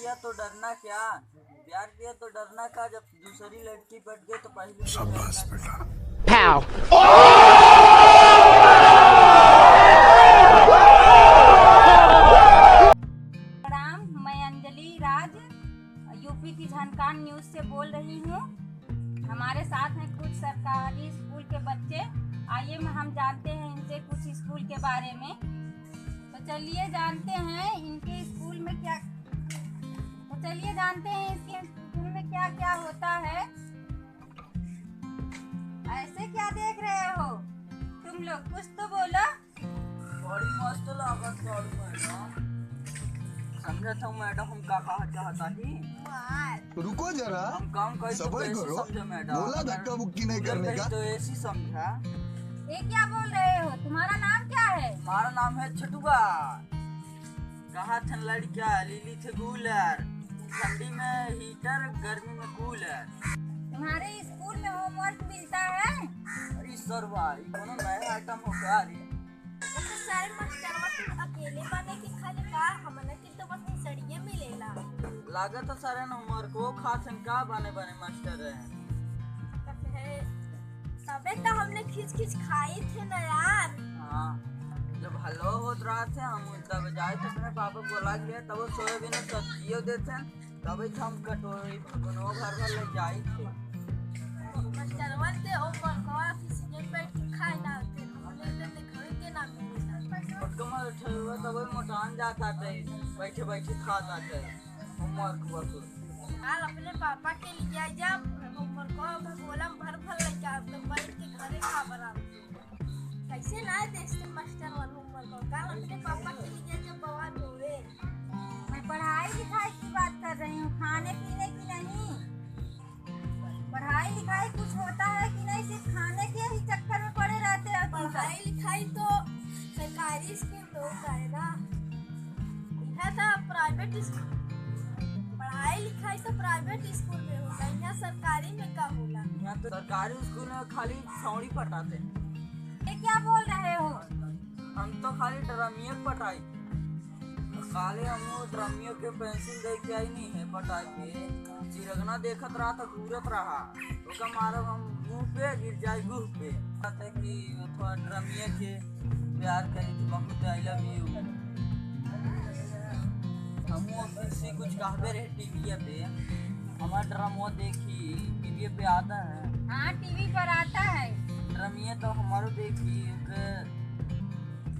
किया तो डरना क्या, प्यार किया तो डरना क्या, जब दूसरी लड़की पट गई तो पहली शाबाश बेटा। प्रणाम, मैं अंजलि राज यूपी की झनकार न्यूज से बोल रही हूँ। हमारे साथ हैं कुछ सरकारी स्कूल के बच्चे। आइए हम जानते हैं इनसे कुछ स्कूल के बारे में। तो चलिए जानते हैं इनके स्कूल में क्या क्या होता है। ऐसे क्या देख रहे हो तुम लोग, कुछ तो बोलो। बड़ी मस्त लागत मैडम। समझा था मैडम हम का कहा चाहता ही। रुको जरा, हम काम कहीं तो सबर कैसे करो। समझे मैडम, बोला धक्का मुक्की नहीं करने का। तो ऐसी समझा। ये क्या बोल रहे हो, तुम्हारा नाम क्या है? हमारा नाम है छटुआ। कहा था लड़कियां लीली थे कूलर, ठंडी में हीटर गर्मी में कूलर। तुम्हारे स्कूल में होमवर्क मिलता है? अरे सर भाई कोनो नया आइटम हो क्या रे? तो सारे मास्टरवा तुम अकेले बने की खाली का हमने के तो बस सड़िए मिलेला। लागत सारे होमवर्क वो खासन का बने मास्टर है। तबे तो हमने खींच खाई थे ना यार। हाँ, जब हलो होत रहा थे हम तब जाए थे अपने पापा बोला गया तब वो सोयाबीन सब्जियों देते तभी हम कटोरी बनो भर ले जाए थे। मास्टरवा से ऊपर को किसी ने बैठ के खाए ना थे, हमने तो लिखवे के ना मिलेला। पटकमा उठे हुए तब मोटान जाता थे, बैठे बैठे खाता थे होमवर्क वसूल। काल अपने पापा के लिए जब ऊपर को भगोला भर ले जा तो बैठ के घरे खा बना कैसे ना देते मास्टर वाला होमवर्क को। काल अपने पापा के लिए जब बवाल हुए। मैं पढ़ाई लिखाई की बात कर रही हूँ, खाने पीने की नहीं। पढ़ाई लिखाई कुछ होता है कि नहीं, सिर्फ खाने के ही चक्कर में पड़े रहते हो तुम सब। पढ़ाई लिखाई तो सरकारी स्कूल में होता है ना, यह था प्राइवेट स्कूल। पढ़ाई लिखाई तो प्राइवेट स्कूल में होता है, यहाँ सरकारी में का होला। यहाँ तो सरकारी स्कूल में खाली छौड़ी पटाते। ये क्या बोल रहे हो? हम तो खाली ड्रमिया पटाई, काले हम ड्रमियों के पेंसिल देख के आई नहीं है पटाई पे। चिरगना देखत रहा था घूरत रहा तो मारो हम मुंह पे गिर जाए गुह पे। कहते कि थोड़ा ड्रमिया के प्यार करी थी बहुत, आई लव यू। हम किसी कुछ कहते रहे टीवी पे, हमारा ड्रामा देखी टीवी पे आता है। हाँ, टीवी पर आता है ड्रमिया तो हमारो देखी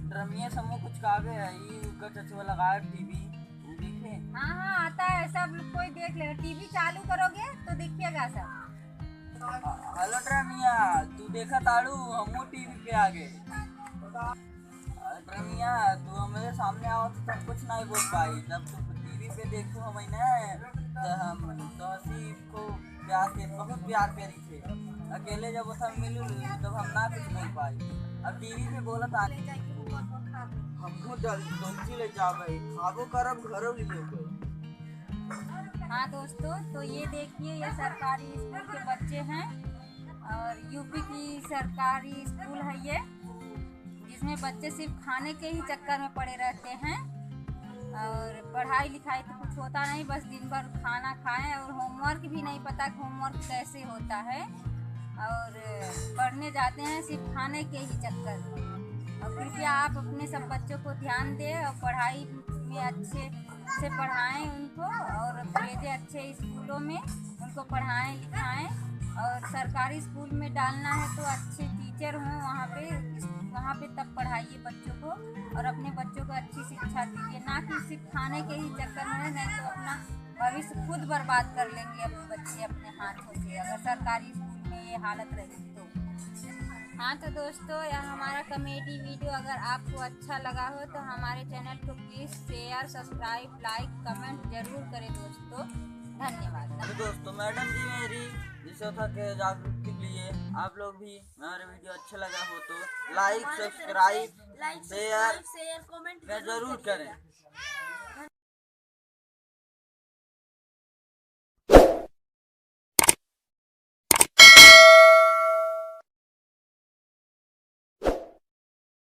ड्रमिया समूह कुछ कावे है ये उनका चचवा लगाया टीवी वो देखे। हाँ आता है, सब कोई देख ले। टीवी चालू करोगे तो दिखेगा सब। हेलो ड्रमिया, तू देखा ताड़ू हमू टीवी पे आ गए। ड्रमिया तू हमारे सामने आओ तो तुम कुछ नहीं बोल पाई, जब तू टीवी पे देखो हम तो हम तो हसी को प्यार के बहुत प्यार करी थे। अकेले जब सब मिलू तब हम ना कुछ बोल पाई, अब टीवी पे बोला था हमको डोंची ले जावे खाबो करब घरों लिए गए। हाँ दोस्तों, तो ये देखिए ये सरकारी स्कूल के बच्चे हैं और यूपी की सरकारी स्कूल है ये, जिसमें बच्चे सिर्फ खाने के ही चक्कर में पड़े रहते हैं और पढ़ाई लिखाई तो कुछ होता नहीं, बस दिन भर खाना खाएं और होमवर्क भी नहीं पता कि होमवर्क कैसे होता है और पढ़ने जाते हैं सिर्फ खाने के ही चक्कर में। और कृपया आप अपने सब बच्चों को ध्यान दें और पढ़ाई में अच्छे से पढ़ाएं उनको और भेजें अच्छे स्कूलों में, उनको पढ़ाएं लिखाएं। और सरकारी स्कूल में डालना है तो अच्छे टीचर हों वहाँ पे तब पढ़ाइए बच्चों को और अपने बच्चों को अच्छी शिक्षा दीजिए, ना कि सिर्फ खाने के ही चक्कर में, नहीं तो अपना भविष्य खुद बर्बाद कर लेंगे अपने बच्चे अपने हाथों से अगर सरकारी स्कूल में ये हालत रही तो। हाँ तो दोस्तों, यह हमारा कॉमेडी वीडियो अगर आपको अच्छा लगा हो तो हमारे चैनल को please share subscribe like comment जरूर करें दोस्तों। धन्यवाद। तो दोस्तों मैडम जी मेरी जिसे था के जागरूकता के लिए आप लोग भी हमारे वीडियो अच्छा लगा हो तो लाइक सब्सक्राइब शेयर कमेंट जरूर करें।